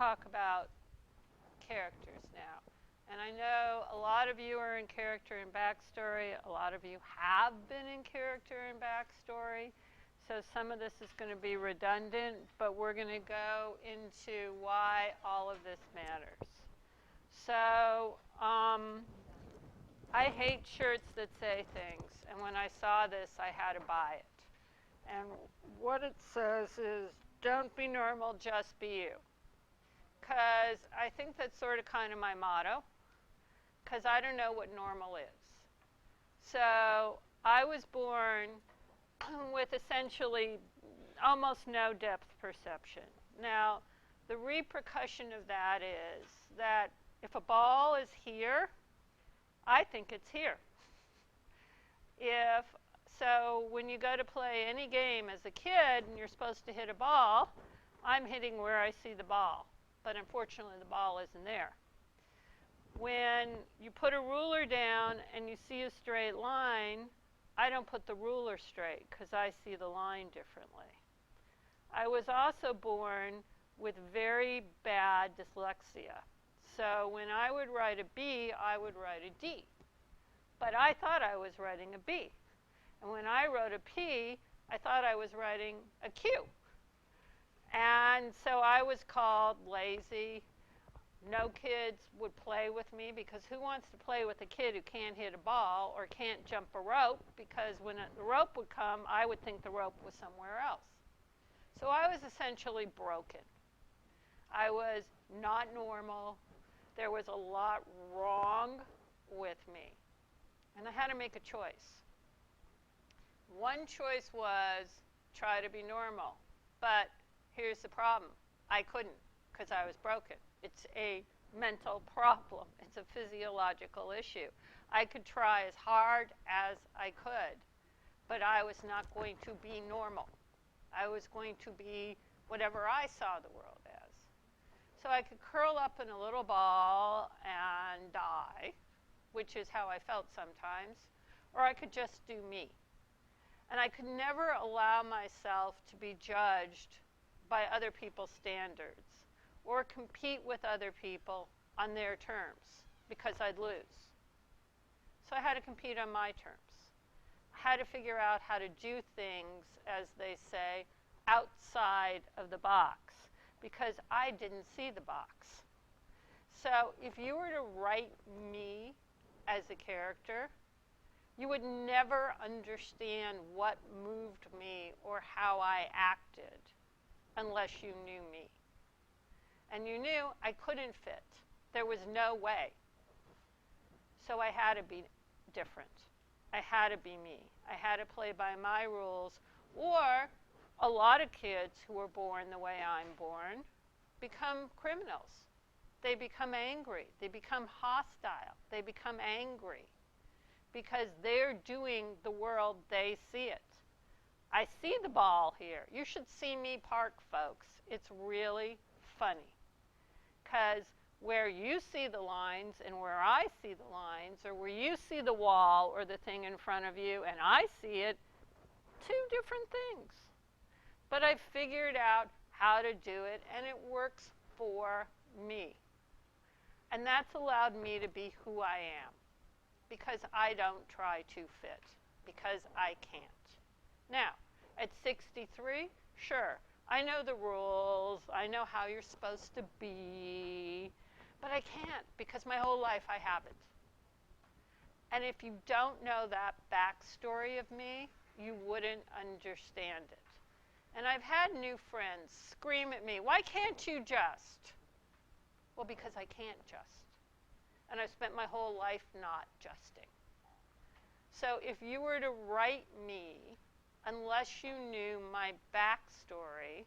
talk about characters now. And I know a lot of you are in character and backstory. A lot of you have been in character and backstory. So some of this is going to be redundant, but we're going to go into why all of this matters. So I hate shirts that say things. And when I saw this, I had to buy it. And what it says is, don't be normal, just be you. Because I think that's sort of kind of my motto, because I don't know what normal is. So I was born with essentially almost no depth perception. Now, the repercussion of that is that if a ball is here, I think it's here. So when you go to play any game as a kid and you're supposed to hit a ball, I'm hitting where I see the ball. But unfortunately, the ball isn't there. When you put a ruler down and you see a straight line, I don't put the ruler straight because I see the line differently. I was also born with very bad dyslexia. So when I would write a B, I would write a D. But I thought I was writing a B. And when I wrote a P, I thought I was writing a Q. And so I was called lazy. No kids would play with me because who wants to play with a kid who can't hit a ball or can't jump a rope? Because when the rope would come, I would think the rope was somewhere else. So I was essentially broken. I was not normal. There was a lot wrong with me. And I had to make a choice. One choice was try to be normal. But here's the problem. I couldn't because I was broken. It's a mental problem. It's a physiological issue. I could try as hard as I could, but I was not going to be normal. I was going to be whatever I saw the world as. So I could curl up in a little ball and die, which is how I felt sometimes, or I could just do me. And I could never allow myself to be judged by other people's standards or compete with other people on their terms because I'd lose. So I had to compete on my terms. I had to figure out how to do things, as they say, outside of the box because I didn't see the box. So if you were to write me as a character, you would never understand what moved me or how I acted unless you knew me. And you knew I couldn't fit. There was no way. So I had to be different. I had to be me. I had to play by my rules. Or a lot of kids who are born the way I'm born become criminals. They become angry. They become hostile. They become angry because they're doing the world they see it. I see the ball here. You should see me park, folks. It's really funny. Because where you see the lines and where I see the lines, or where you see the wall or the thing in front of you and I see it, two different things. But I figured out how to do it, and it works for me. And that's allowed me to be who I am, because I don't try to fit, because I can't. Now, at 63, sure, I know the rules, I know how you're supposed to be, but I can't because my whole life I haven't. And if you don't know that backstory of me, you wouldn't understand it. And I've had new friends scream at me, why can't you just? Well, because I can't just. And I've spent my whole life not justing. So if you were to write me, unless you knew my backstory,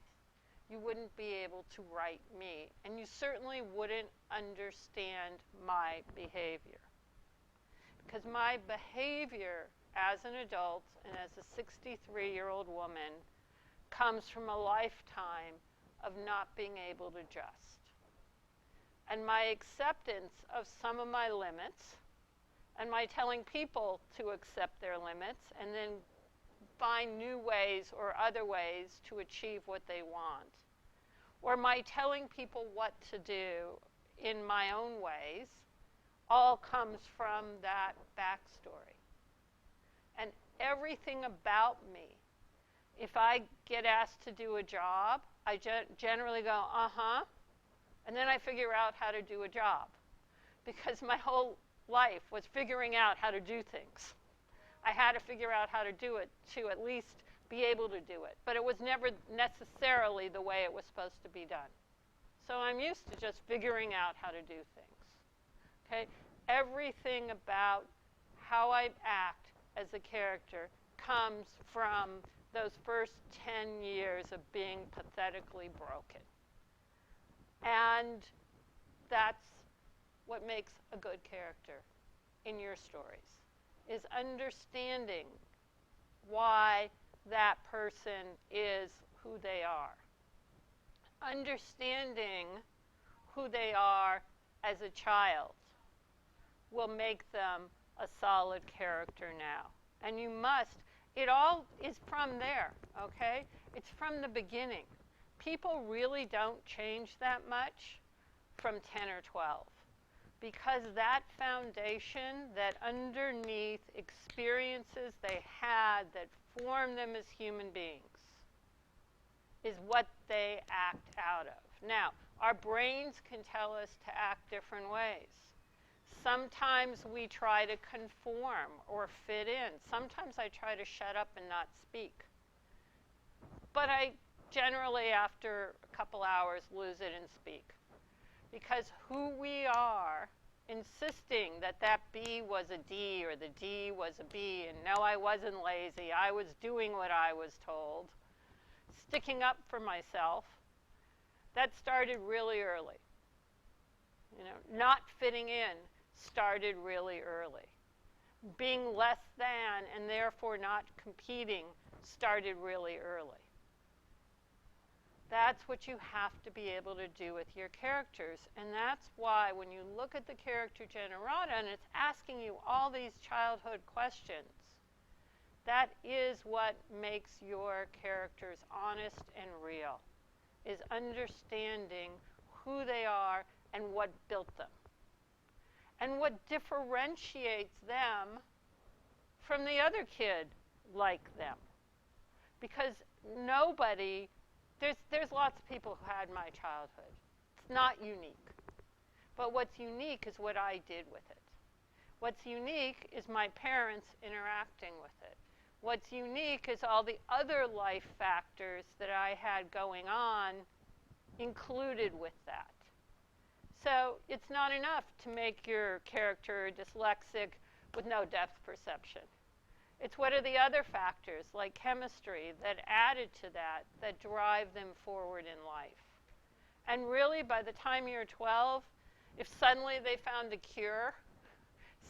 you wouldn't be able to write me. And you certainly wouldn't understand my behavior. Because my behavior as an adult and as a 63-year-old woman comes from a lifetime of not being able to just. And my acceptance of some of my limits, and my telling people to accept their limits, and then find new ways or other ways to achieve what they want, or my telling people what to do in my own ways all comes from that backstory. And everything about me, if I get asked to do a job, I generally go, uh-huh, and then I figure out how to do a job. Because my whole life was figuring out how to do things. I had to figure out how to do it to at least be able to do it. But it was never necessarily the way it was supposed to be done. So I'm used to just figuring out how to do things. Okay? Everything about how I act as a character comes from those first 10 years of being pathetically broken. And that's what makes a good character in your stories, is understanding why that person is who they are. Understanding who they are as a child will make them a solid character now. And you must, it all is from there, okay? It's from the beginning. People really don't change that much from 10 or 12. Because that foundation, that underneath experiences they had that form them as human beings, is what they act out of. Now, our brains can tell us to act different ways. Sometimes we try to conform or fit in. Sometimes I try to shut up and not speak. But I generally, after a couple hours, lose it and speak. Because who we are, insisting that that B was a D or the D was a B, and no, I wasn't lazy, I was doing what I was told, sticking up for myself, that started really early. You know, not fitting in started really early. Being less than and therefore not competing started really early. That's what you have to be able to do with your characters. And that's why when you look at the character generata and it's asking you all these childhood questions, that is what makes your characters honest and real, is understanding who they are and what built them. And what differentiates them from the other kid like them. Because nobody... There's lots of people who had my childhood. It's not unique. But what's unique is what I did with it. What's unique is my parents interacting with it. What's unique is all the other life factors that I had going on included with that. So it's not enough to make your character dyslexic with no depth perception. It's what are the other factors, like chemistry, that added to that drive them forward in life. And really, by the time you're 12, if suddenly they found a cure,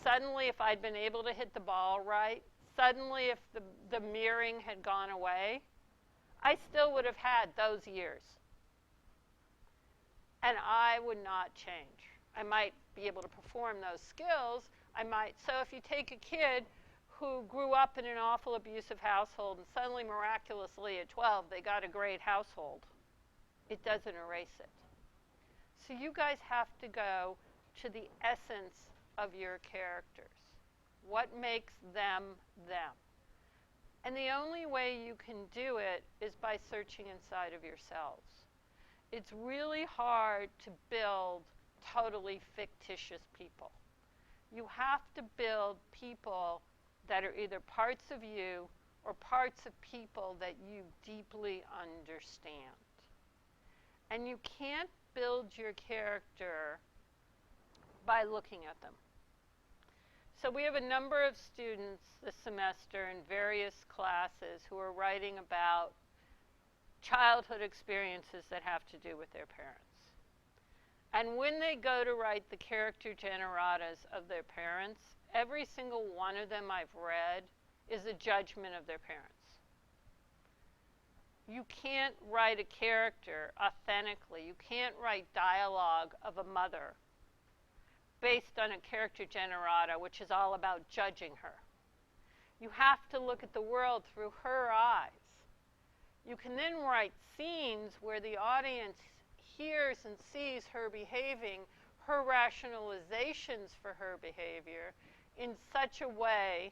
suddenly if I'd been able to hit the ball right, suddenly if the mirroring had gone away, I still would have had those years. And I would not change. I might be able to perform those skills. So if you take a kid who grew up in an awful abusive household and suddenly miraculously at 12 they got a great household, it doesn't erase it. So you guys have to go to the essence of your characters. What makes them them? And the only way you can do it is by searching inside of yourselves. It's really hard to build totally fictitious people. You have to build people that are either parts of you or parts of people that you deeply understand. And you can't build your character by looking at them. So we have a number of students this semester in various classes who are writing about childhood experiences that have to do with their parents. And when they go to write the character generatas of their parents, every single one of them I've read is a judgment of their parents. You can't write a character authentically. You can't write dialogue of a mother based on a character generata, which is all about judging her. You have to look at the world through her eyes. You can then write scenes where the audience hears and sees her behaving, her rationalizations for her behavior in such a way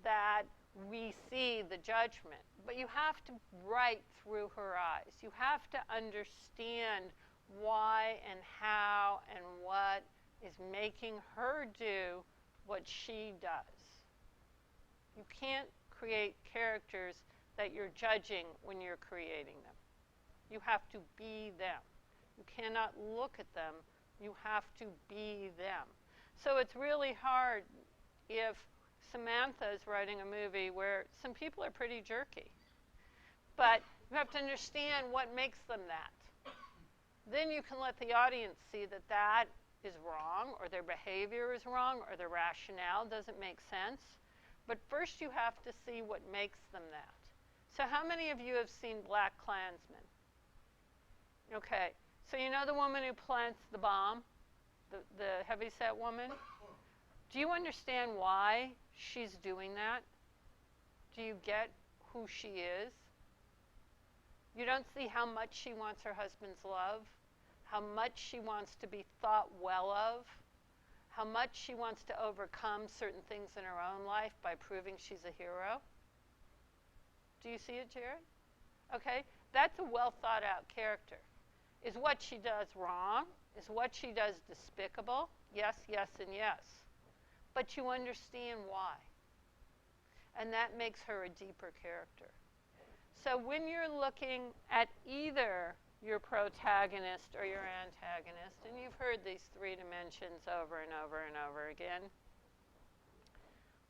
that we see the judgment. But you have to write through her eyes. You have to understand why and how and what is making her do what she does. You can't create characters that you're judging when you're creating them. You have to be them. You cannot look at them. You have to be them. So it's really hard if Samantha is writing a movie where some people are pretty jerky. But you have to understand what makes them that. Then you can let the audience see that that is wrong, or their behavior is wrong, or their rationale doesn't make sense. But first you have to see what makes them that. So how many of you have seen Black Klansman? Okay, so you know the woman who plants the bomb, the heavyset woman? Do you understand why she's doing that? Do you get who she is? You don't see how much she wants her husband's love, how much she wants to be thought well of, how much she wants to overcome certain things in her own life by proving she's a hero. Do you see it, Jared? Okay, that's a well thought out character. Is what she does wrong? Is what she does despicable? Yes, yes, and yes. But you understand why. And that makes her a deeper character. So when you're looking at either your protagonist or your antagonist, and you've heard these three dimensions over and over and over again,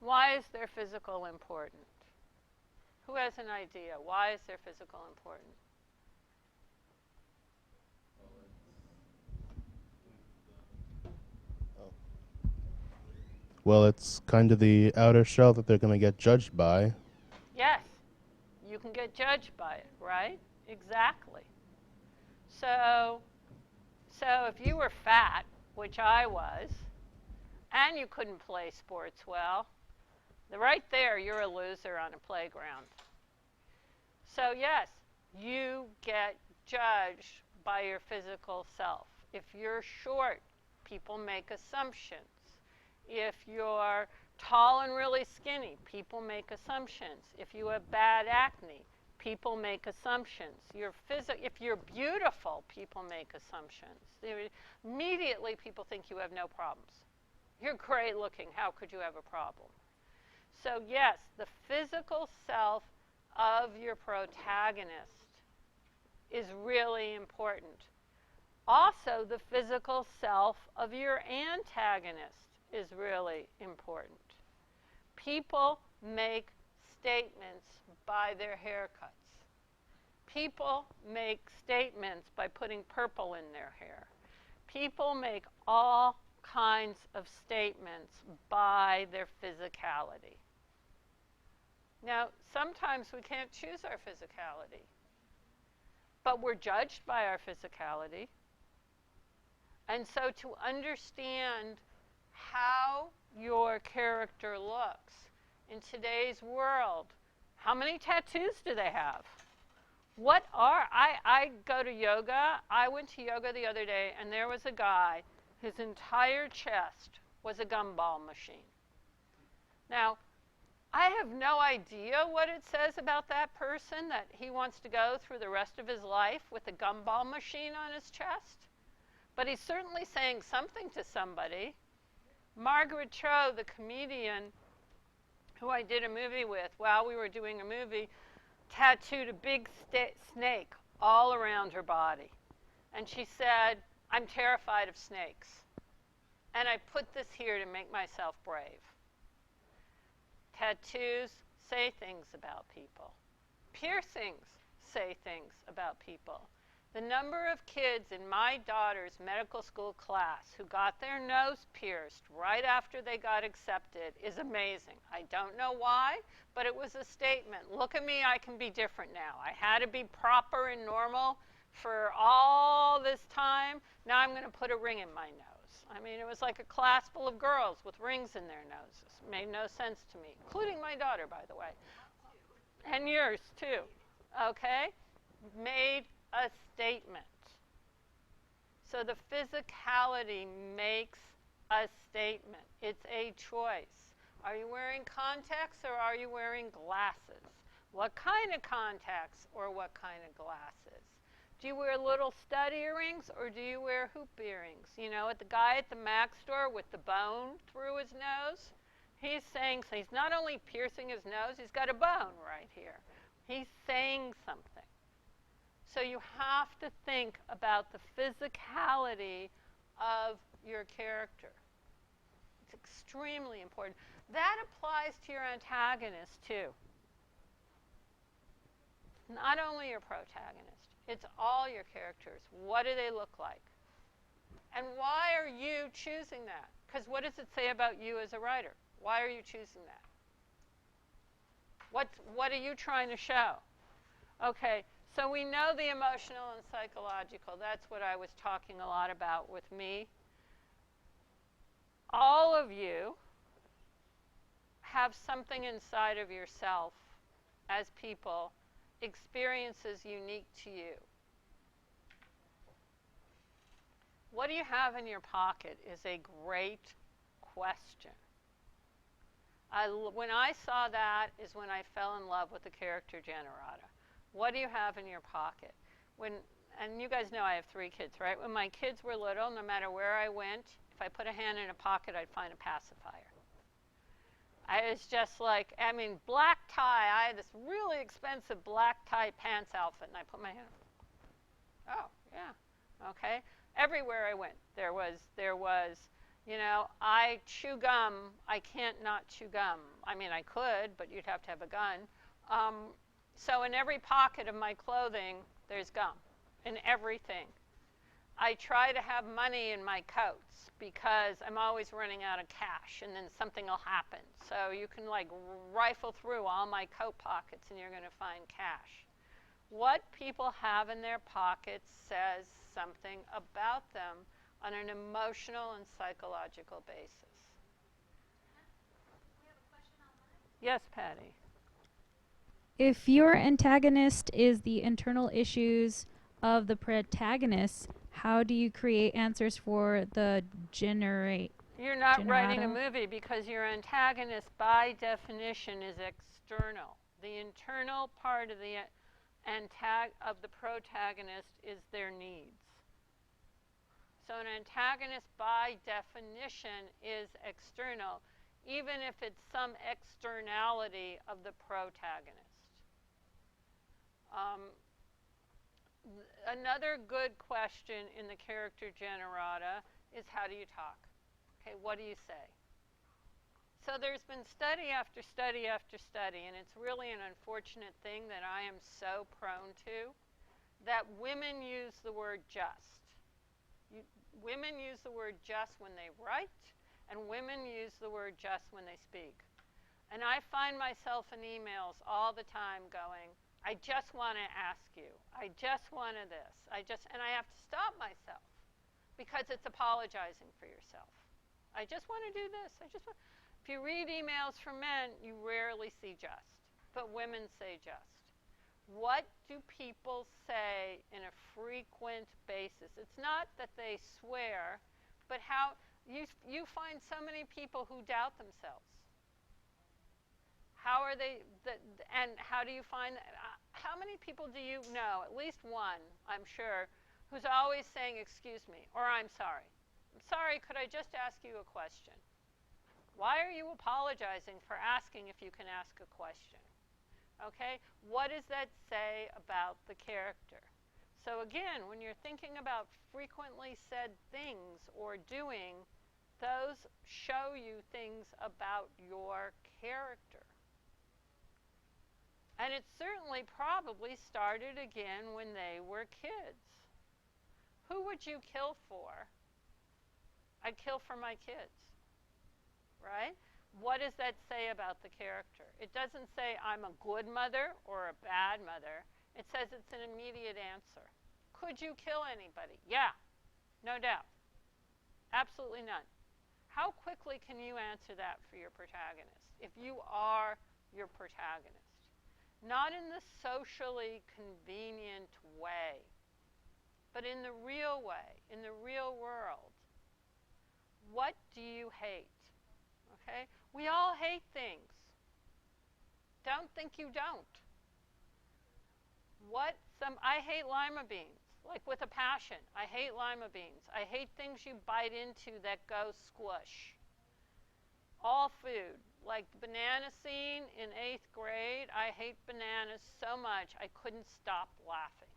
why is their physical important? Who has an idea? Why is their physical important? Well, it's kind of the outer shell that they're going to get judged by. Yes, you can get judged by it, right? Exactly. So if you were fat, which I was, and you couldn't play sports well, right there you're a loser on a playground. So yes, you get judged by your physical self. If you're short, people make assumptions. If you're tall and really skinny, people make assumptions. If you have bad acne, people make assumptions. If you're beautiful, people make assumptions. Immediately, people think you have no problems. You're great looking. How could you have a problem? So yes, the physical self of your protagonist is really important. Also, the physical self of your antagonist is really important. People make statements by their haircuts. People make statements by putting purple in their hair. People make all kinds of statements by their physicality. Now, sometimes we can't choose our physicality, but we're judged by our physicality. And so to understand how your character looks in today's world, how many tattoos do they have? I go to yoga. I went to yoga the other day, and there was a guy, his entire chest was a gumball machine. Now, I have no idea what it says about that person that he wants to go through the rest of his life with a gumball machine on his chest. But he's certainly saying something to somebody. Margaret Cho, the comedian who I did a movie with, while we were doing a movie, tattooed a big snake all around her body. And she said, "I'm terrified of snakes. And I put this here to make myself brave." Tattoos say things about people. Piercings say things about people. The number of kids in my daughter's medical school class who got their nose pierced right after they got accepted is amazing. I don't know why, but it was a statement. Look at me, I can be different now. I had to be proper and normal for all this time. Now I'm going to put a ring in my nose. I mean, it was like a class full of girls with rings in their noses. It made no sense to me, including my daughter, by the way. And yours, too. Okay? Made a statement. So the physicality makes a statement. It's a choice. Are you wearing contacts or are you wearing glasses? What kind of contacts or what kind of glasses? Do you wear little stud earrings or do you wear hoop earrings? You know, the guy at the Mac store with the bone through his nose, he's saying, so he's not only piercing his nose, he's got a bone right here. He's saying something. So you have to think about the physicality of your character. It's extremely important. That applies to your antagonist too. Not only your protagonist, it's all your characters. What do they look like? And why are you choosing that? Because what does it say about you as a writer? Why are you choosing that? What are you trying to show? Okay, so we know the emotional and psychological. That's what I was talking a lot about with me. All of you have something inside of yourself as people, experiences unique to you. What do you have in your pocket is a great question. When I saw that is when I fell in love with the character Generata. What do you have in your pocket? And you guys know I have 3 kids, right? When my kids were little, no matter where I went, if I put a hand in a pocket, I'd find a pacifier. I was just like, I mean, black tie. I had this really expensive black tie pants outfit, and I put my hand. Oh, yeah, okay. Everywhere I went, there was, you know, I chew gum. I can't not chew gum. I mean, I could, but you'd have to have a gun. So in every pocket of my clothing, there's gum, in everything. I try to have money in my coats because I'm always running out of cash, and then something will happen. So you can like rifle through all my coat pockets and you're going to find cash. What people have in their pockets says something about them on an emotional and psychological basis. We have a question online. Yes, Patty. If your antagonist is the internal issues of the protagonist, how do you create answers for the You're not writing a Generata? movie because your antagonist, by definition, is external. The internal part of the protagonist is their needs. So an antagonist, by definition, is external, even if it's some externality of the protagonist. Another good question in the character Generata is, how do you talk? Okay, what do you say? So there's been study after study after study, and it's really an unfortunate thing that I am so prone to, that women use the word just. Women use the word just when they write, and women use the word just when they speak. And I find myself in emails all the time going, I just want to ask you. I just want to this. And I have to stop myself because it's apologizing for yourself. I just want to do this. If you read emails from men, you rarely see just, but women say just. What do people say in a frequent basis? It's not that they swear, but how you find so many people who doubt themselves. How are they, and how do you find that? How many people do you know, at least one, I'm sure, who's always saying, excuse me, or I'm sorry. I'm sorry, could I just ask you a question? Why are you apologizing for asking if you can ask a question? Okay, what does that say about the character? So again, when you're thinking about frequently said things or doing, those show you things about your character. And it certainly probably started again when they were kids. Who would you kill for? I'd kill for my kids, right? What does that say about the character? It doesn't say I'm a good mother or a bad mother. It says it's an immediate answer. Could you kill anybody? Yeah, no doubt. Absolutely none. How quickly can you answer that for your protagonist if you are your protagonist? Not in the socially convenient way. But in the real way, in the real world, what do you hate? Okay? We all hate things. Don't think you don't. I hate lima beans, like with a passion. I hate lima beans. I hate things you bite into that go squish. All food, like the banana scene in 8th grade, I hate bananas so much I couldn't stop laughing.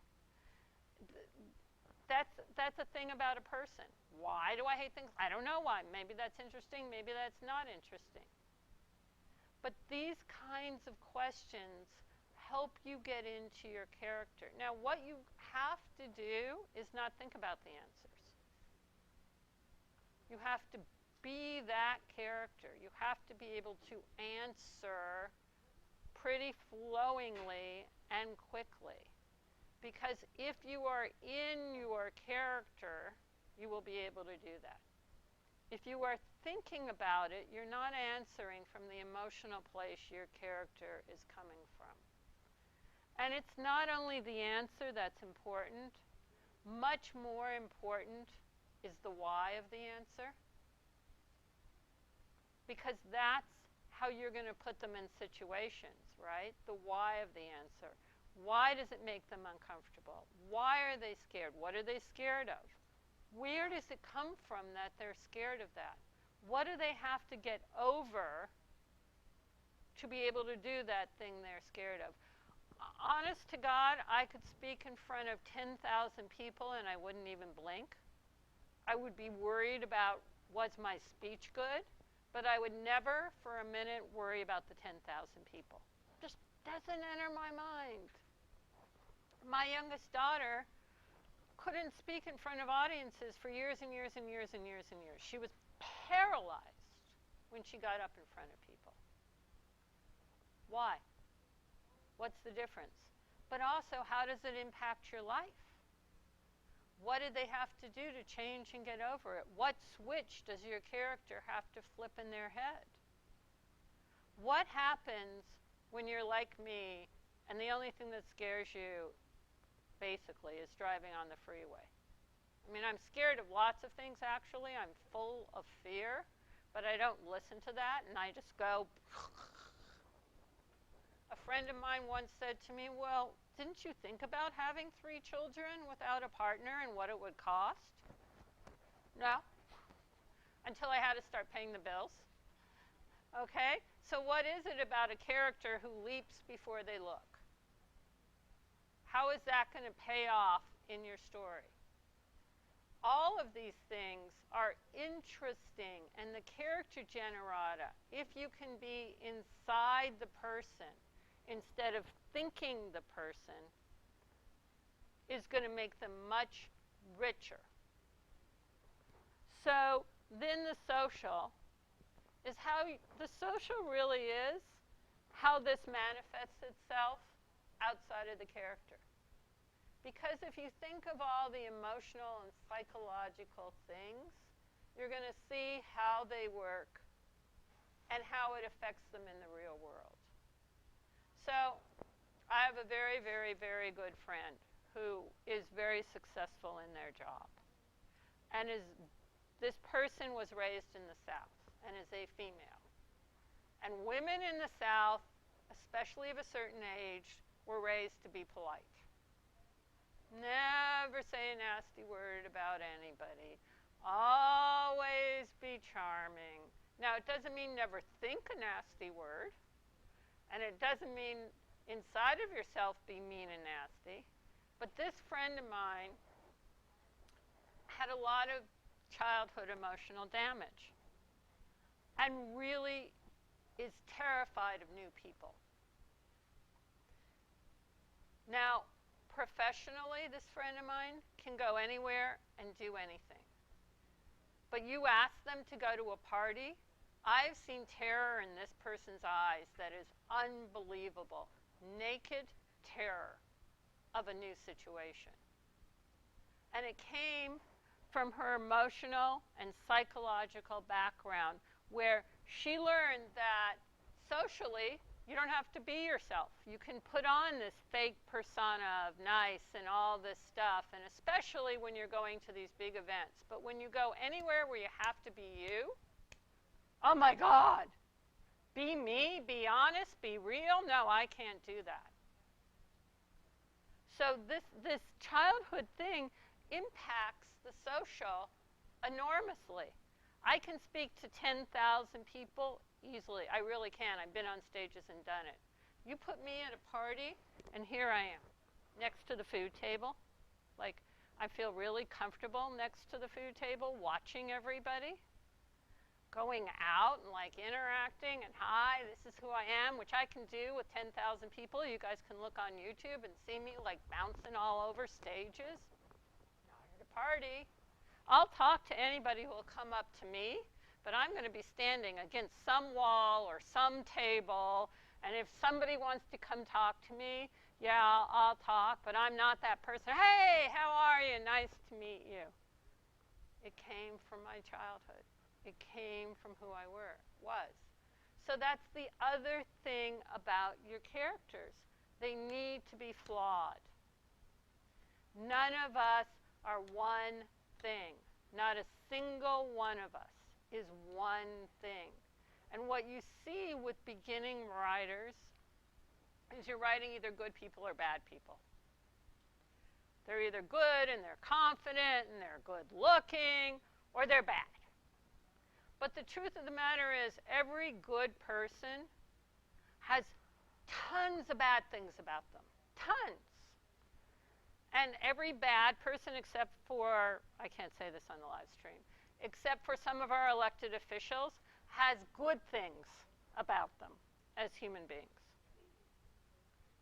That's a thing about a person. Why do I hate things? I don't know why. Maybe that's interesting, maybe that's not interesting. But these kinds of questions help you get into your character. Now, what you have to do is not think about the answers. You have to be that character. You have to be able to answer pretty flowingly and quickly. Because if you are in your character, you will be able to do that. If you are thinking about it, you're not answering from the emotional place your character is coming from. And it's not only the answer that's important, much more important is the why of the answer. Because that's how you're going to put them in situations, right? The why of the answer. Why does it make them uncomfortable? Why are they scared? What are they scared of? Where does it come from that they're scared of that? What do they have to get over to be able to do that thing they're scared of? Honest to God, I could speak in front of 10,000 people and I wouldn't even blink. I would be worried about, was my speech good? But I would never for a minute worry about the 10,000 people. Just doesn't enter my mind. My youngest daughter couldn't speak in front of audiences for years and years and years and years and years. She was paralyzed when she got up in front of people. Why? What's the difference? But also, how does it impact your life? What did they have to do to change and get over it? What switch does your character have to flip in their head? What happens when you're like me and the only thing that scares you basically is driving on the freeway? I mean, I'm scared of lots of things actually. I'm full of fear, but I don't listen to that and I just go. A friend of mine once said to me, well, didn't you think about having 3 children without a partner and what it would cost? No. Until I had to start paying the bills. Okay? So what is it about a character who leaps before they look? How is that going to pay off in your story? All of these things are interesting, and the character generata, if you can be inside the person instead of thinking the person, is going to make them much richer. So then the social is how the social really is how this manifests itself outside of the character. Because if you think of all the emotional and psychological things, you're going to see how they work and how it affects them in the real world. So I have a very, very, very good friend who is very successful in their job. And this person was raised in the South and is a female. And women in the South, especially of a certain age, were raised to be polite. Never say a nasty word about anybody. Always be charming. Now, it doesn't mean never think a nasty word. And it doesn't mean inside of yourself be mean and nasty. But this friend of mine had a lot of childhood emotional damage and really is terrified of new people. Now, professionally, this friend of mine can go anywhere and do anything. But you ask them to go to a party, I've seen terror in this person's eyes that is unbelievable. Naked terror of a new situation. And it came from her emotional and psychological background where she learned that socially You don't have to be yourself. You can put on this fake persona of nice and all this stuff, and especially when you're going to these big events. But when you go anywhere where you have to be you, oh my God, be me, be honest, be real? No, I can't do that. So this childhood thing impacts the social enormously. I can speak to 10,000 people easily. I really can. I've been on stages and done it. You put me at a party, and here I am, next to the food table. Like, I feel really comfortable next to the food table, watching everybody, going out and like interacting and hi, this is who I am, which I can do with 10,000 people. You guys can look on YouTube and see me like bouncing all over stages. Not at a party. I'll talk to anybody who will come up to me, but I'm going to be standing against some wall or some table, and if somebody wants to come talk to me, yeah, I'll talk, but I'm not that person. Hey, how are you? Nice to meet you. It came from my childhood. It came from who I was. So that's the other thing about your characters. They need to be flawed. None of us are one thing. Not a single one of us is one thing. And what you see with beginning writers is you're writing either good people or bad people. They're either good and they're confident and they're good looking, or they're bad. But the truth of the matter is every good person has tons of bad things about them. Tons. And every bad person except for, I can't say this on the live stream, except for some of our elected officials, has good things about them as human beings.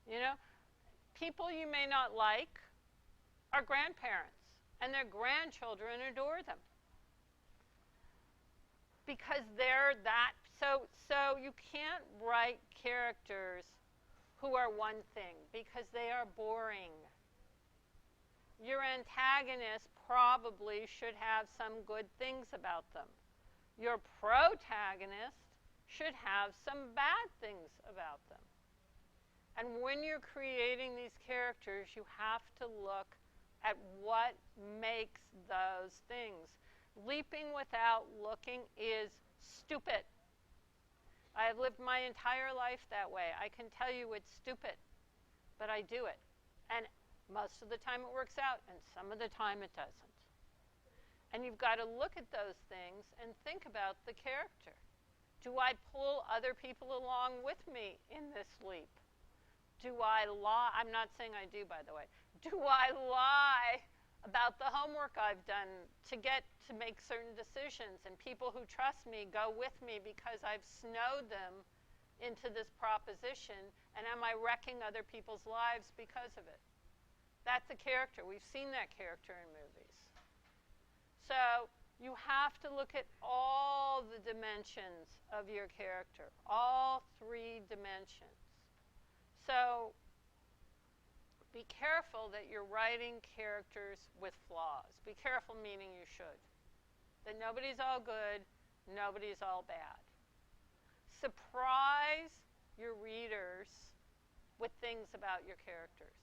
You know, people you may not like are grandparents, and their grandchildren adore them. Because they're that, so you can't write characters who are one thing, because they are boring. Your antagonist probably should have some good things about them. Your protagonist should have some bad things about them. And when you're creating these characters, you have to look at what makes those things. Leaping without looking is stupid. I have lived my entire life that way. I can tell you it's stupid, but I do it. And most of the time it works out, and some of the time it doesn't. And you've got to look at those things and think about the character. Do I pull other people along with me in this leap? Do I lie? I'm not saying I do, by the way. Do I lie about the homework I've done to make certain decisions, and people who trust me go with me because I've snowed them into this proposition, and am I wrecking other people's lives because of it? That's a character. We've seen that character in movies. So you have to look at all the dimensions of your character, all 3 dimensions. So be careful that you're writing characters with flaws. Be careful meaning you should. That nobody's all good, nobody's all bad. Surprise your readers with things about your characters.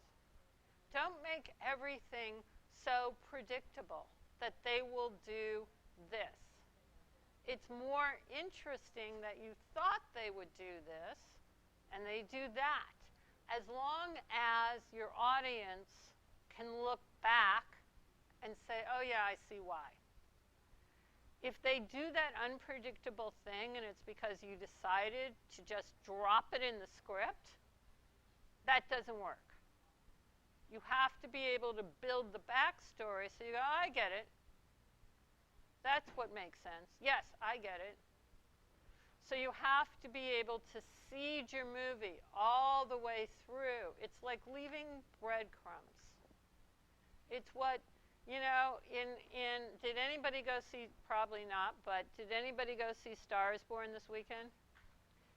Don't make everything so predictable that they will do this. It's more interesting that you thought they would do this, and they do that, as long as your audience can look back and say, oh yeah, I see why. If they do that unpredictable thing and it's because you decided to just drop it in the script, that doesn't work. You have to be able to build the backstory so you go, oh, I get it. That's what makes sense. Yes, I get it. So you have to be able to seed your movie all the way through. It's like leaving breadcrumbs. It's what, you know, did anybody go see, probably not, but did anybody go see Star is Born this weekend?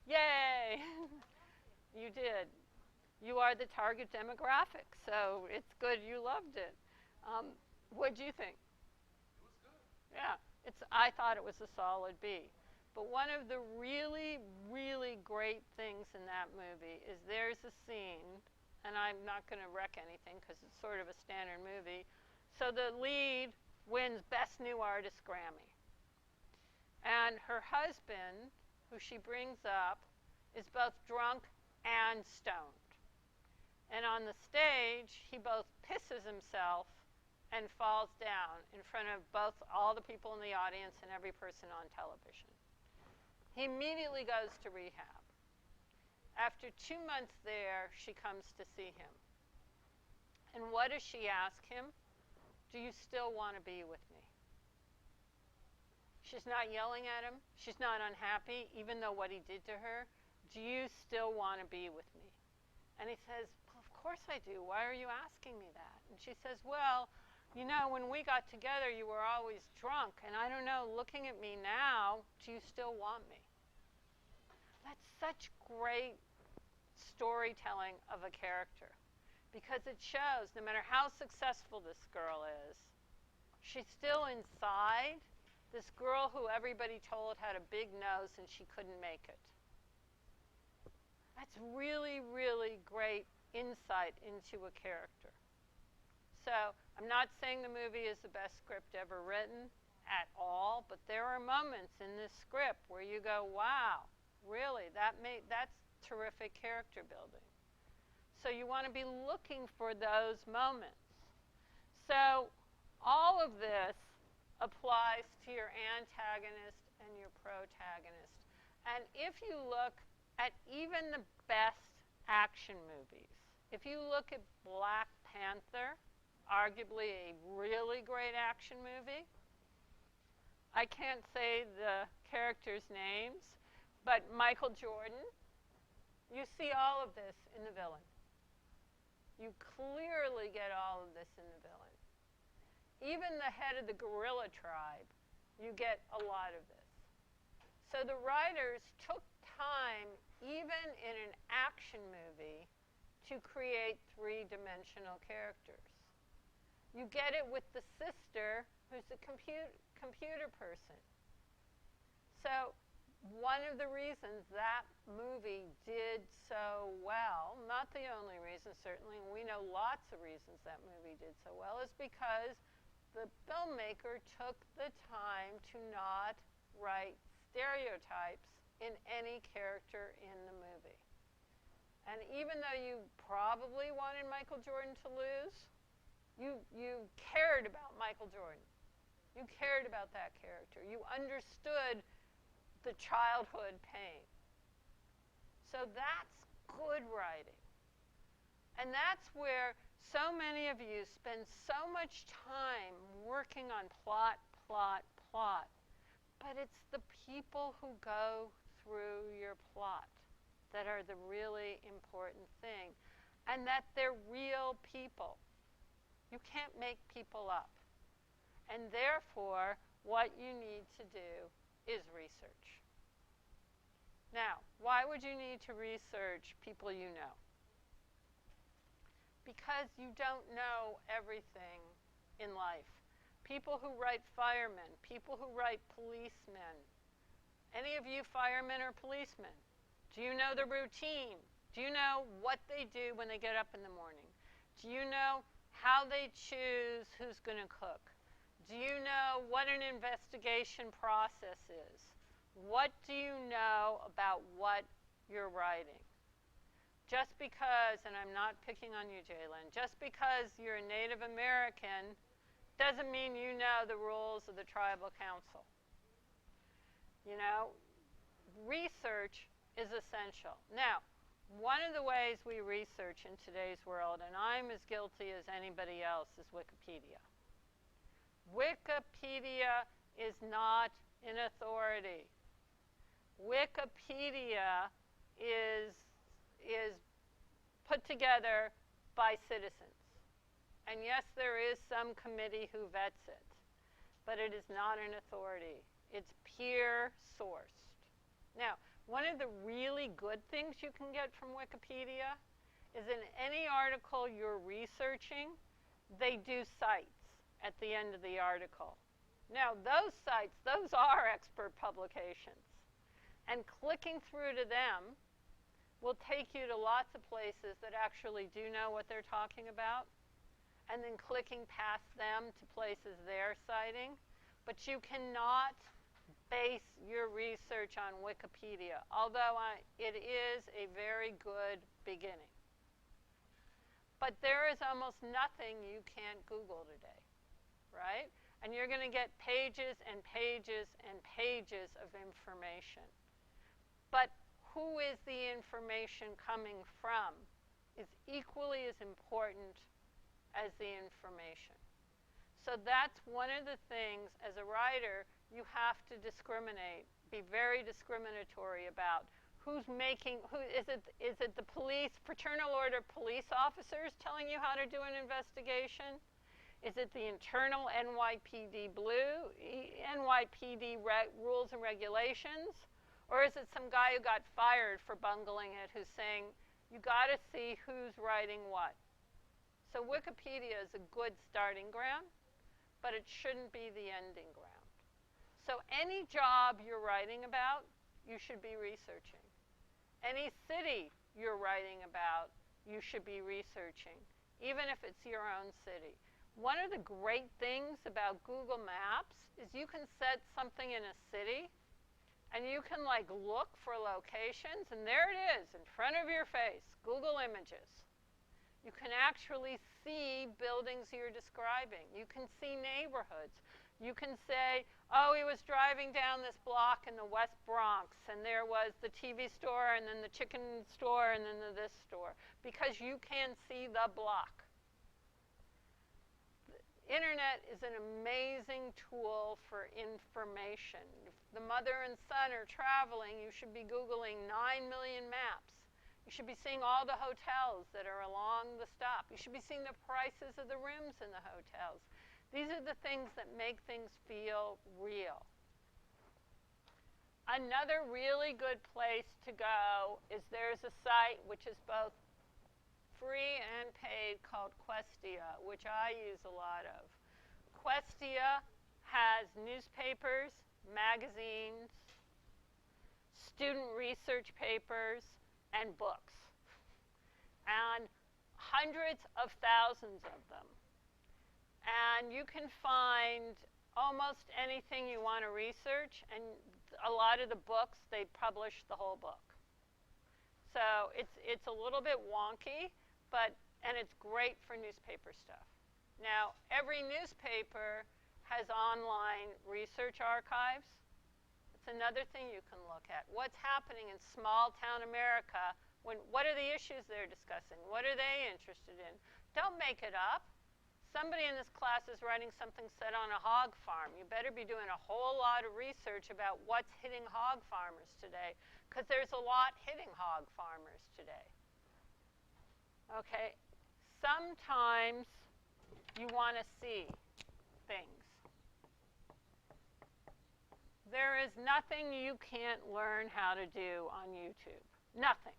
Yay! You did. You are the target demographic, so it's good you loved it. What'd you think? It was good. Yeah, I thought it was a solid B. But one of the really, really great things in that movie is there's a scene, and I'm not going to wreck anything because it's sort of a standard movie. So the lead wins Best New Artist Grammy. And her husband, who she brings up, is both drunk and stoned. And on the stage, he both pisses himself and falls down in front of both all the people in the audience and every person on television. He immediately goes to rehab. After 2 months there, she comes to see him. And what does she ask him? Do you still want to be with me? She's not yelling at him. She's not unhappy, even though what he did to her. Do you still want to be with me? And he says, well, of course I do. Why are you asking me that? And she says, well, you know, when we got together, you were always drunk. And I don't know, looking at me now, do you still want me? That's such great storytelling of a character. Because it shows, no matter how successful this girl is, she's still inside this girl who everybody told had a big nose and she couldn't make it. That's really, really great insight into a character. So I'm not saying the movie is the best script ever written at all, but there are moments in this script where you go, wow, really, that's terrific character building. So you want to be looking for those moments. So all of this applies to your antagonist and your protagonist. And if you look at even the best action movies, if you look at Black Panther, arguably a really great action movie, I can't say the characters' names, but Michael Jordan, you see all of this in the villain. You clearly get all of this in the villain. Even the head of the gorilla tribe, you get a lot of this. So the writers took time, even in an action movie, to create three-dimensional characters. You get it with the sister, who's a computer person. So one of the reasons that movie did so well, not the only reason certainly, and we know lots of reasons that movie did so well, is because the filmmaker took the time to not write stereotypes in any character in the movie. And even though you probably wanted Michael Jordan to lose, you cared about Michael Jordan. You cared about that character. You understood the childhood pain. So that's good writing. And that's where so many of you spend so much time working on plot. But it's the people who go through your plot that are the really important thing. And that they're real people. You can't make people up. And therefore, what you need to do is research. Now, why would you need to research people you know? Because you don't know everything in life. People who write firemen, people who write policemen. Any of you firemen or policemen? Do you know the routine? Do you know what they do when they get up in the morning? Do you know how they choose who's going to cook? Do you know what an investigation process is? What do you know about what you're writing? Just because, and I'm not picking on you, Jalen, just because you're a Native American doesn't mean you know the rules of the tribal council. You know, research is essential. Now, one of the ways we research in today's world, and I'm as guilty as anybody else, is Wikipedia. Wikipedia is not an authority. Wikipedia is put together by citizens. And yes, there is some committee who vets it, but it is not an authority. It's peer sourced. Now, one of the really good things you can get from Wikipedia is in any article you're researching, they do cites at the end of the article. Now, those sites, those are expert publications. And clicking through to them will take you to lots of places that actually do know what they're talking about, and then clicking past them to places they're citing. But you cannot base your research on Wikipedia, although it is a very good beginning. But there is almost nothing you can't Google today, right? And you're going to get pages and pages and pages of information. But who is the information coming from is equally as important as the information. So that's one of the things, as a writer, you have to discriminate, be very discriminatory about who's making, is it the police, fraternal order police officers telling you how to do an investigation? Is it the internal NYPD rules and regulations? Or is it some guy who got fired for bungling it who's saying, you got to see who's writing what? So Wikipedia is a good starting ground, but it shouldn't be the ending ground. So any job you're writing about, you should be researching. Any city you're writing about, you should be researching, even if it's your own city. One of the great things about Google Maps is you can set something in a city, and you can look for locations, and there it is in front of your face, Google Images. You can actually see buildings you're describing. You can see neighborhoods. You can say, oh, he was driving down this block in the West Bronx, and there was the TV store, and then the chicken store, and then this store, because you can see the block. The internet is an amazing tool for information. If the mother and son are traveling, you should be Googling 9 million maps. You should be seeing all the hotels that are along the stop. You should be seeing the prices of the rooms in the hotels. These are the things that make things feel real. Another really good place to go is there's a site which is both free and paid called Questia, which I use a lot of. Questia has newspapers, magazines, student research papers, and books, and hundreds of thousands of them. And you can find almost anything you want to research, and a lot of the books, they publish the whole book. So it's a little bit wonky, and it's great for newspaper stuff. Now, every newspaper has online research archives. It's another thing you can look at. What's happening in small town America? What are the issues they're discussing? What are they interested in? Don't make it up. Somebody in this class is writing something set on a hog farm. You better be doing a whole lot of research about what's hitting hog farmers today, because there's a lot hitting hog farmers today. Okay, sometimes you want to see things. There is nothing you can't learn how to do on YouTube. Nothing.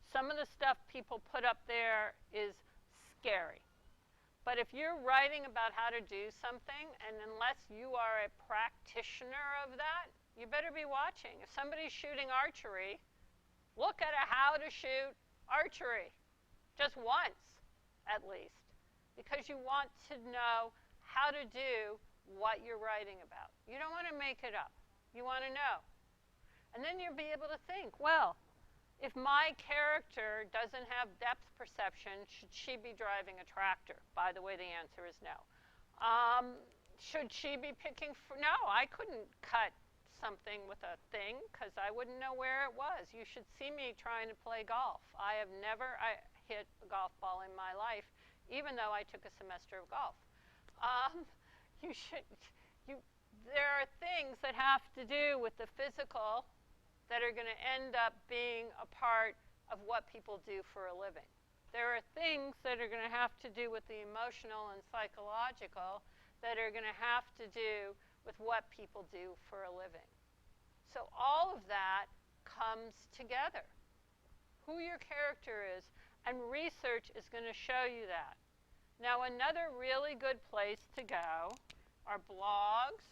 Some of the stuff people put up there is scary. But if you're writing about how to do something, and unless you are a practitioner of that, you better be watching. If somebody's shooting archery, look at how to shoot archery. Just once, at least. Because you want to know how to do what you're writing about. You don't want to make it up. You want to know. And then you'll be able to think, well, if my character doesn't have depth perception, should she be driving a tractor? By the way, the answer is no. Should she be picking no, I couldn't cut something with a thing because I wouldn't know where it was. You should see me trying to play golf. I have never hit a golf ball in my life, even though I took a semester of golf. There are things that have to do with the physical that are going to end up being a part of what people do for a living. There are things that are going to have to do with the emotional and psychological that are going to have to do with what people do for a living. So all of that comes together. Who your character is, and research is going to show you that. Now, another really good place to go are blogs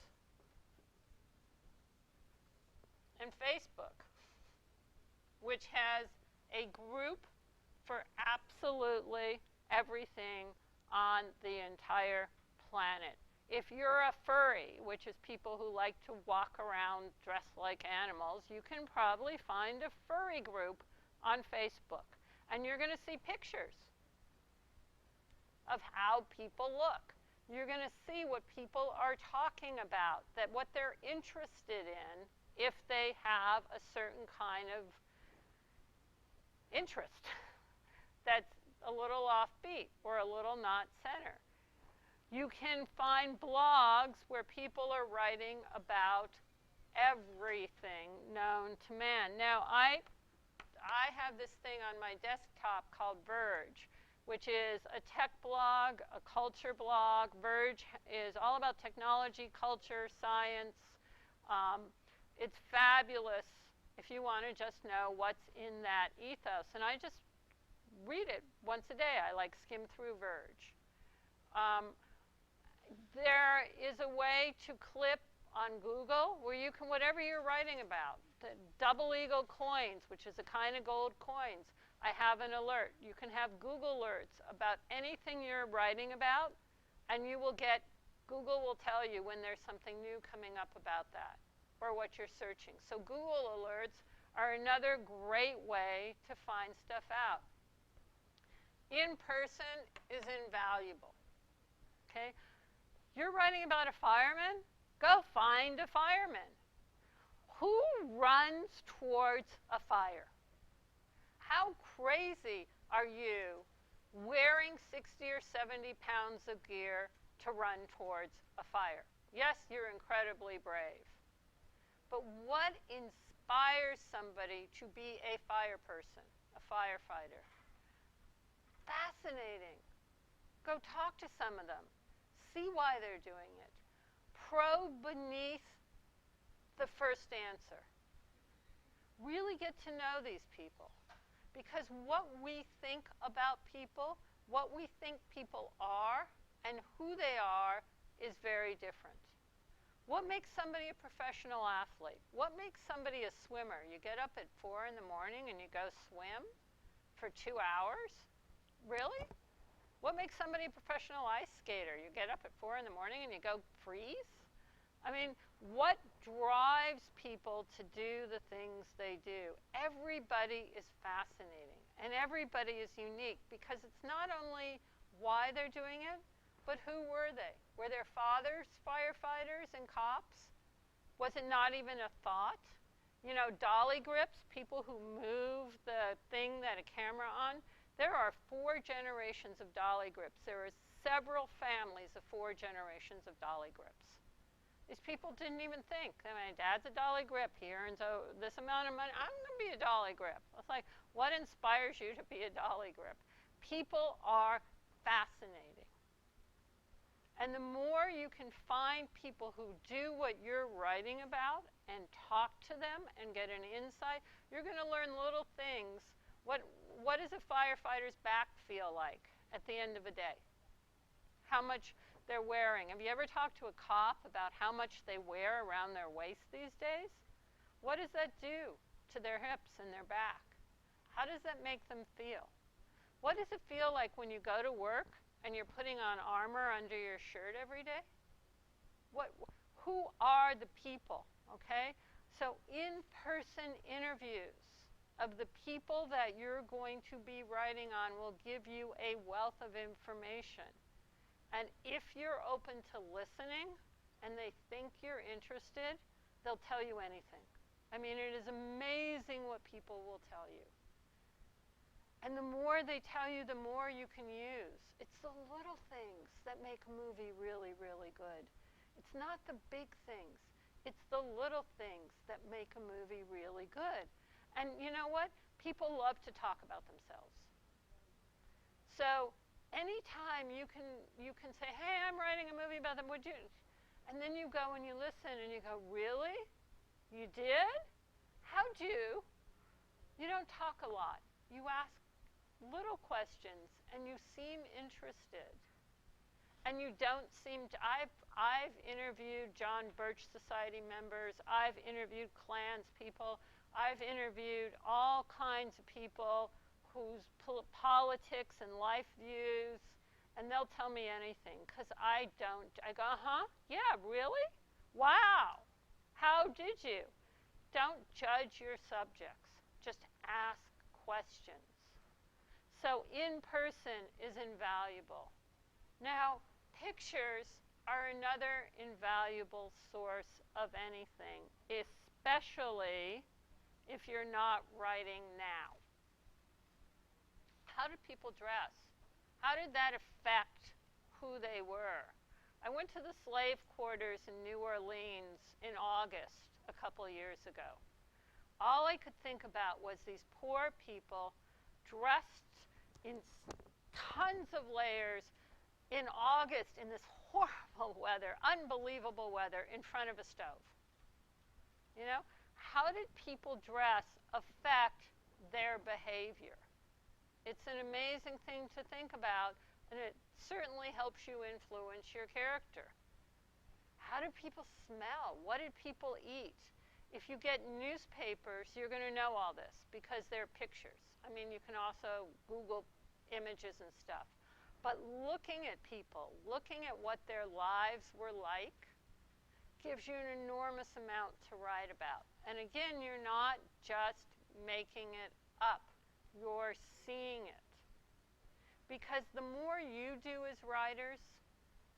and Facebook, which has a group for absolutely everything on the entire planet. If you're a furry, which is people who like to walk around dressed like animals, you can probably find a furry group on Facebook. And you're going to see pictures of how people look. You're going to see what people are talking about, that what they're interested in if they have a certain kind of interest that's a little offbeat or a little not center. You can find blogs where people are writing about everything known to man. Now, I have this thing on my desktop called Verge, which is a tech blog, a culture blog. Verge is all about technology, culture, science. It's fabulous if you want to just know what's in that ethos. And I just read it once a day. I like skim through Verge. There is a way to clip on Google where you can, whatever you're writing about, the double eagle coins, which is a kind of gold coins, I have an alert. You can have Google alerts about anything you're writing about, and you will get, Google will tell you when there's something new coming up about that or what you're searching. So Google alerts are another great way to find stuff out. In person is invaluable. Okay? You're writing about a fireman? Go find a fireman. Who runs towards a fire? How crazy are you wearing 60 or 70 pounds of gear to run towards a fire? Yes, you're incredibly brave. But what inspires somebody to be a fire person, a firefighter? Fascinating. Go talk to some of them. See why they're doing it. Probe beneath the first answer. Really get to know these people. Because what we think about people, what we think people are, and who they are is very different. What makes somebody a professional athlete? What makes somebody a swimmer? You get up at 4 in the morning and you go swim for 2 hours? Really? What makes somebody a professional ice skater? You get up at 4 in the morning and you go freeze? I mean, what drives people to do the things they do? Everybody is fascinating, and everybody is unique because it's not only why they're doing it, but who were they? Were their fathers firefighters and cops? Was it not even a thought? You know, dolly grips, people who move the thing that a camera on. There are 4 generations of dolly grips. There are several families of 4 generations of dolly grips. These people didn't even think. My dad's a dolly grip. He earns this amount of money. I'm going to be a dolly grip. It's like, what inspires you to be a dolly grip? People are fascinating. And the more you can find people who do what you're writing about and talk to them and get an insight, you're going to learn little things. What does a firefighter's back feel like at the end of a day? How much they're wearing. Have you ever talked to a cop about how much they wear around their waist these days? What does that do to their hips and their back? How does that make them feel? What does it feel like when you go to work and you're putting on armor under your shirt every day? Who are the people, okay? So in-person interviews of the people that you're going to be writing on will give you a wealth of information. And if you're open to listening and they think you're interested, they'll tell you anything. I mean, it is amazing what people will tell you. And the more they tell you, the more you can use. It's the little things that make a movie really, really good. It's not the big things. It's the little things that make a movie really good. And you know what? People love to talk about themselves. So anytime you can say, hey, I'm writing a movie about them, would you? And then you go and you listen and you go, really? You did? How'd you? You don't talk a lot. You ask little questions and you seem interested. And you don't seem to. I've interviewed John Birch Society members. I've interviewed Klans people. I've interviewed all kinds of people whose politics and life views, and they'll tell me anything because I don't. I go, yeah, really? Wow. How did you? Don't judge your subjects. Just ask questions. So in person is invaluable. Now, pictures are another invaluable source of anything, especially if you're not writing now. How did people dress? How did that affect who they were? I went to the slave quarters in New Orleans in August a couple years ago. All I could think about was these poor people dressed in tons of layers in August in this horrible weather, unbelievable weather, in front of a stove. You know, how did people dress affect their behavior? It's an amazing thing to think about, and it certainly helps you influence your character. How do people smell? What did people eat? If you get newspapers, you're going to know all this because they're pictures. I mean, you can also Google images and stuff. But looking at people, looking at what their lives were like, gives you an enormous amount to write about. And again, you're not just making it up. You're seeing it. Because the more you do as writers,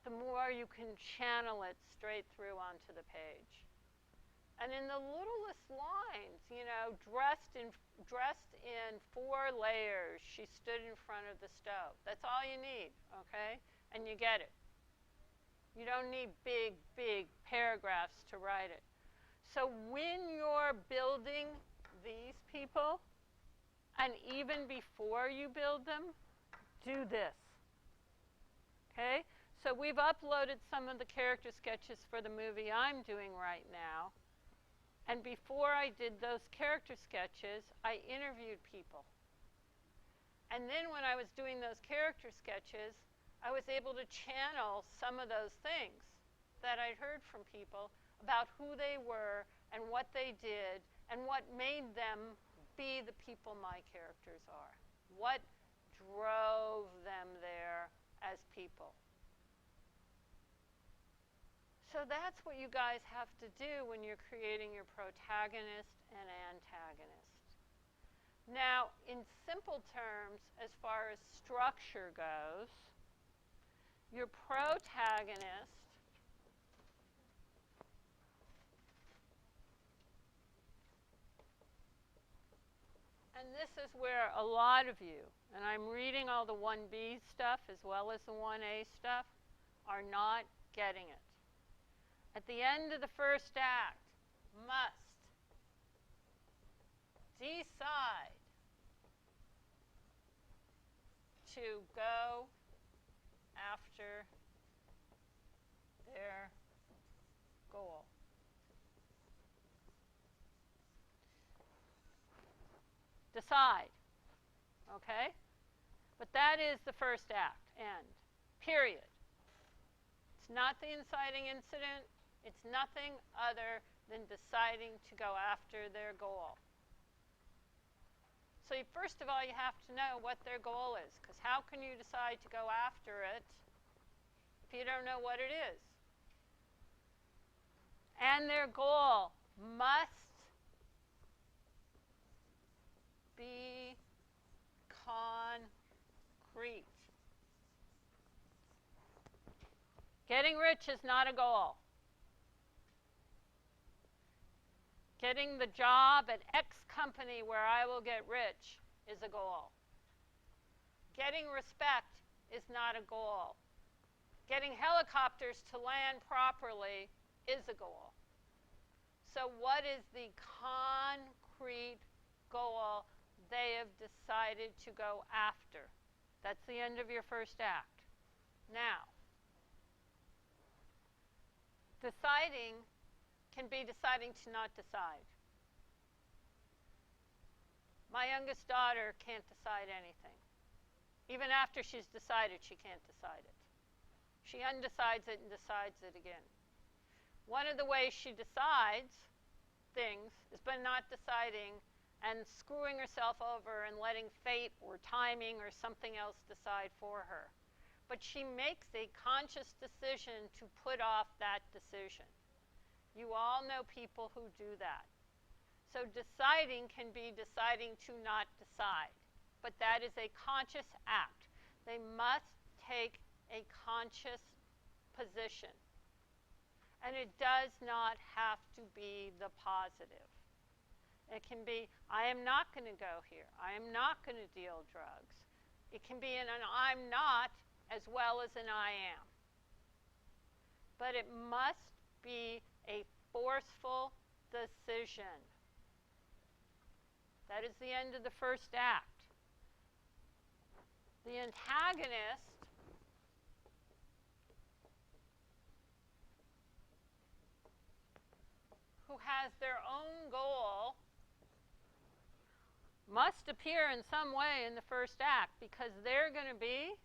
the more you can channel it straight through onto the page. And in the littlest lines, you know, dressed in 4 layers, she stood in front of the stove. That's all you need, okay? And you get it. You don't need big, big paragraphs to write it. So when you're building these people, and even before you build them, do this. Okay? So we've uploaded some of the character sketches for the movie I'm doing right now. And before I did those character sketches, I interviewed people. And then when I was doing those character sketches, I was able to channel some of those things that I'd heard from people about who they were and what they did and what made them be the people my characters are. What drove them there as people. So that's what you guys have to do when you're creating your protagonist and antagonist. Now, in simple terms, as far as structure goes, your protagonist and this is where a lot of you, and I'm reading all the 1B stuff as well as the 1A stuff, are not getting it. At the end of the first act, must decide to go after their goal. Decide, okay? But that is the first act, end, period. It's not the inciting incident. It's nothing other than deciding to go after their goal. So first of all, you have to know what their goal is, because how can you decide to go after it if you don't know what it is? And their goal must be concrete. Getting rich is not a goal. Getting the job at X company where I will get rich is a goal. Getting respect is not a goal. Getting helicopters to land properly is a goal. So what is the concrete goal they have decided to go after? That's the end of your first act. Now, deciding can be deciding to not decide. My youngest daughter can't decide anything. Even after she's decided, she can't decide it. She undecides it and decides it again. One of the ways she decides things is by not deciding and screwing herself over and letting fate or timing or something else decide for her. But she makes a conscious decision to put off that decision. You all know people who do that. So deciding can be deciding to not decide, but that is a conscious act. They must take a conscious position. And it does not have to be the positive. It can be, I am not going to go here. I am not going to deal drugs. It can be an I'm not as well as an I am. But it must be a forceful decision. That is the end of the first act. The antagonist who has their own goal must appear in some way in the first act because they're going to be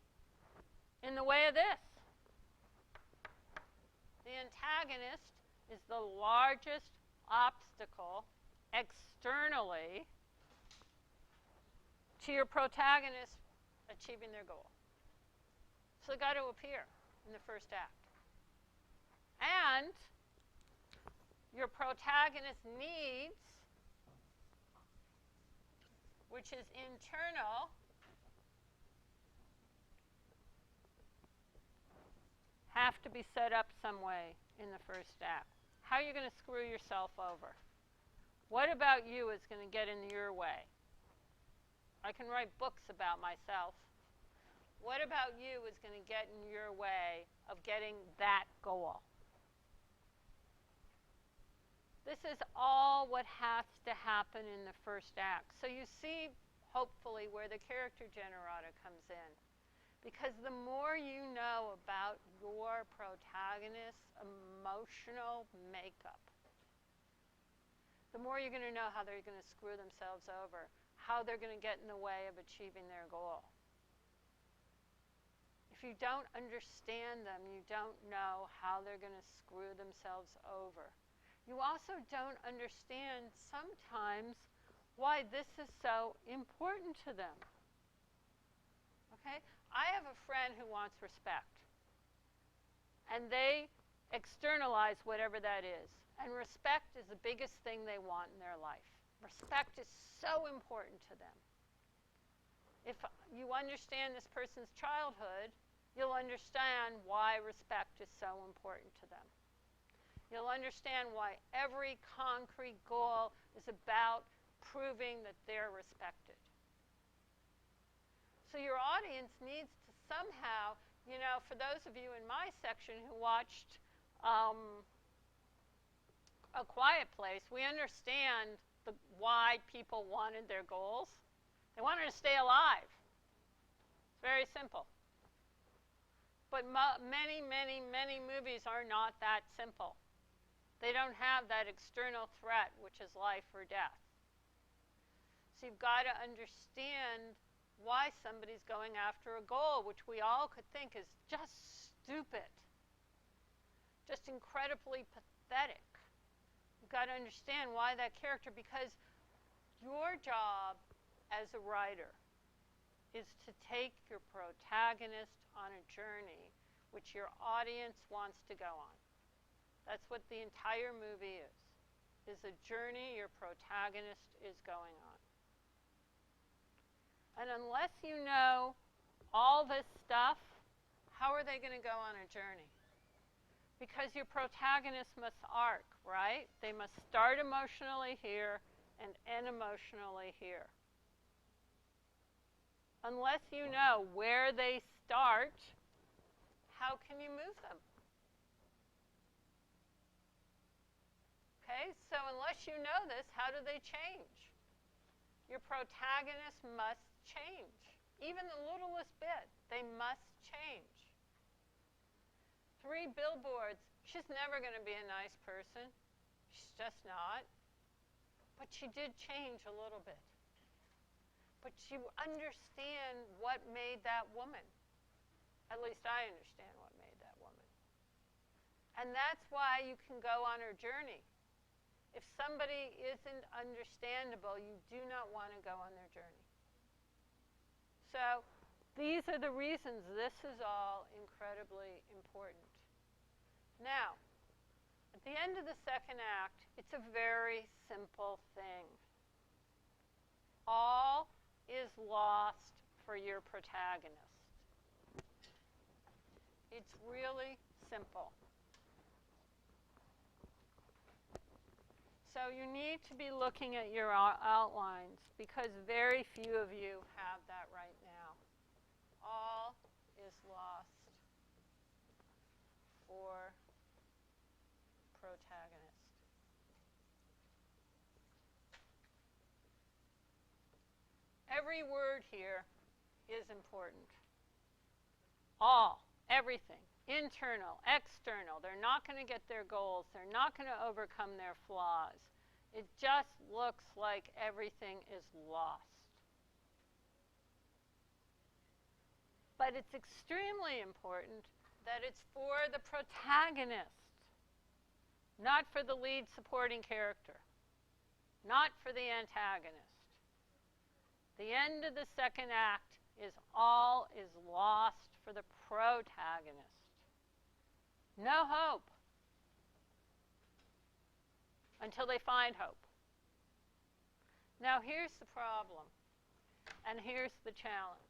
in the way of this. The antagonist is the largest obstacle externally to your protagonist achieving their goal. So they've got to appear in the first act. And your protagonist needs, which is internal, have to be set up some way in the first act. How are you going to screw yourself over? What about you is going to get in your way? I can write books about myself. What about you is going to get in your way of getting that goal? This is all what has to happen in the first act. So you see, hopefully, where the character generata comes in. Because the more you know about your protagonist's emotional makeup, the more you're going to know how they're going to screw themselves over, how they're going to get in the way of achieving their goal. If you don't understand them, you don't know how they're going to screw themselves over. You also don't understand sometimes why this is so important to them. Okay? I have a friend who wants respect. And they externalize whatever that is. And respect is the biggest thing they want in their life. Respect is so important to them. If you understand this person's childhood, you'll understand why respect is so important to them. You'll understand why every concrete goal is about proving that they're respected. So your audience needs to somehow, for those of you in my section who watched A Quiet Place, we understand why people wanted their goals. They wanted to stay alive. It's very simple. But many, many, many movies are not that simple. They don't have that external threat, which is life or death. So you've got to understand why somebody's going after a goal, which we all could think is just stupid, just incredibly pathetic. You've got to understand why that character, because your job as a writer is to take your protagonist on a journey which your audience wants to go on. That's what the entire movie is a journey your protagonist is going on. And unless you know all this stuff, how are they going to go on a journey? Because your protagonist must arc, right? They must start emotionally here and end emotionally here. Unless you know where they start, how can you move them? Okay, so unless you know this, how do they change? Your protagonist must change. Even the littlest bit, they must change. 3 billboards. She's never going to be a nice person. She's just not. But she did change a little bit. But you understand what made that woman. At least I understand what made that And that's why you can go on her journey. If somebody isn't understandable, you do not want to go on their journey. So these are the reasons this is all incredibly important. Now, at the end of the second act, it's a very simple thing. All is lost for your protagonist. It's really simple. So you need to be looking at your outlines because very few of you have that right now. All is lost for protagonist. Every word here is important. All, everything, internal, external. They're not going to get their goals. They're not going to overcome their flaws. It just looks like everything is lost. But it's extremely important that it's for the protagonist, not for the lead supporting character, not for the antagonist. The end of the second act is all is lost for the protagonist. No hope until they find hope. Now here's the problem, and here's the challenge.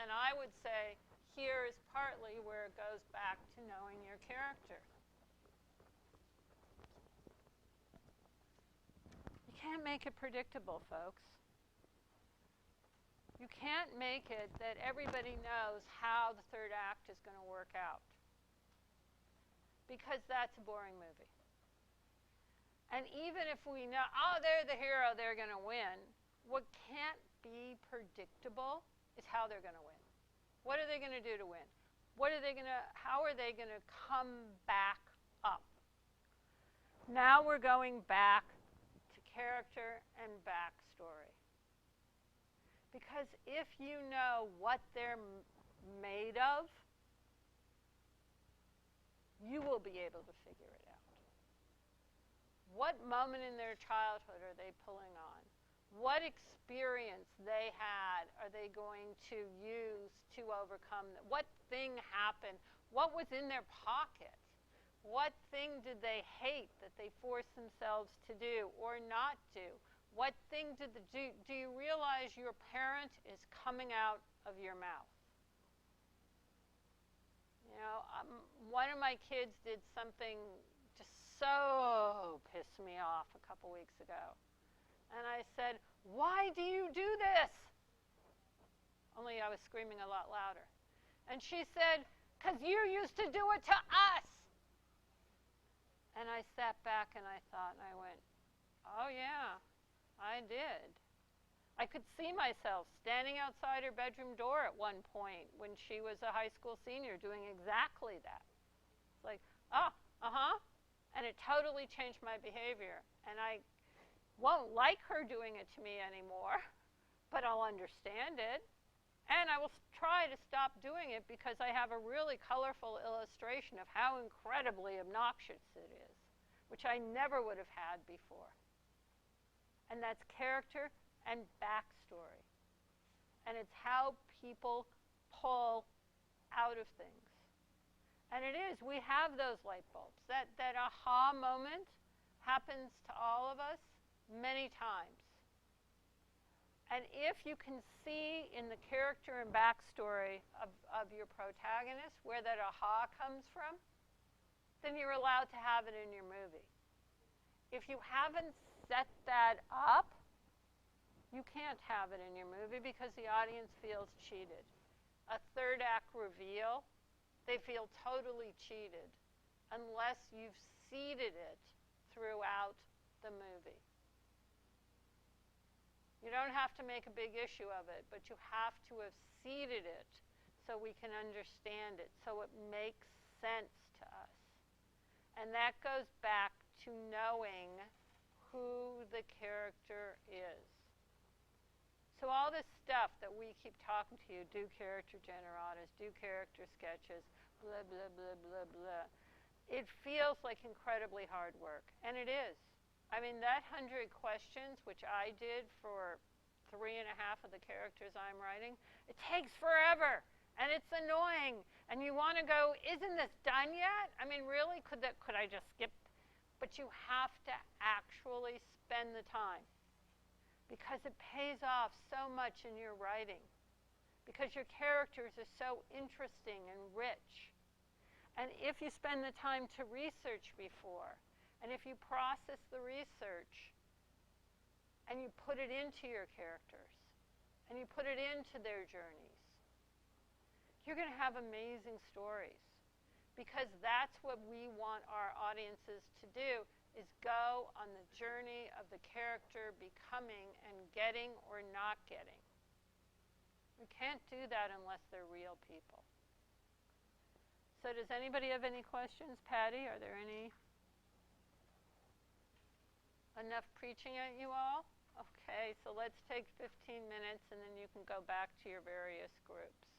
And I would say here is partly where it goes back to knowing your character. You can't make it predictable, folks. You can't make it that everybody knows how the third act is going to work out. Because that's a boring movie. And even if we know, oh, they're the hero, they're going to win, what can't be predictable is how they're going to win. What are they going to do to win? How are they going to come back up? Now we're going back to character and backstory. Because if you know what they're made of, you will be able to figure it out. What moment in their childhood are they pulling on? What experience they had are they going to use to overcome that? What thing happened? What was in their pocket? What thing did they hate that they forced themselves to do or not do? What thing do you realize your parent is coming out of your mouth? You know, one of my kids did something just so pissed me off a couple weeks ago. And I said, "Why do you do this?" Only I was screaming a lot louder. And she said, "'Cause you used to do it to us." And I sat back and I thought, and I went, "Oh yeah, I did." I could see myself standing outside her bedroom door at one point when she was a high school senior doing exactly that. It's like, and it totally changed my behavior. And I won't like her doing it to me anymore, but I'll understand it. And I will try to stop doing it because I have a really colorful illustration of how incredibly obnoxious it is, which I never would have had before. And that's character and backstory. And it's how people pull out of things. And it is, we have those light bulbs. That aha moment happens to all of us many times. And if you can see in the character and backstory of your protagonist where that aha comes from, then you're allowed to have it in your movie. If you haven't set that up, you can't have it in your movie because the audience feels cheated. A third act reveal, they feel totally cheated unless you've seeded it throughout the movie. You don't have to make a big issue of it, but you have to have seeded it so we can understand it, so it makes sense to us. And that goes back to knowing who the character is. So all this stuff that we keep talking to you, do character generatas, do character sketches, blah, blah, blah, blah, blah. it feels like incredibly hard work, and it is. I mean, that 100 questions, which I did for 3.5 of the characters I'm writing, it takes forever, and it's annoying, and you want to go, isn't this done yet? I mean, really, could I just skip? But you have to actually spend the time, because it pays off so much in your writing, because your characters are so interesting and rich. And if you spend the time to research before, and if you process the research, and you put it into your characters, and you put it into their journeys, you're going to have amazing stories. Because that's what we want our audiences to do, is go on the journey of the character becoming and getting or not getting. We can't do that unless they're real people. So does anybody have any questions? Patty, are there any? Enough preaching at you all? Okay, so let's take 15 minutes and then you can go back to your various groups.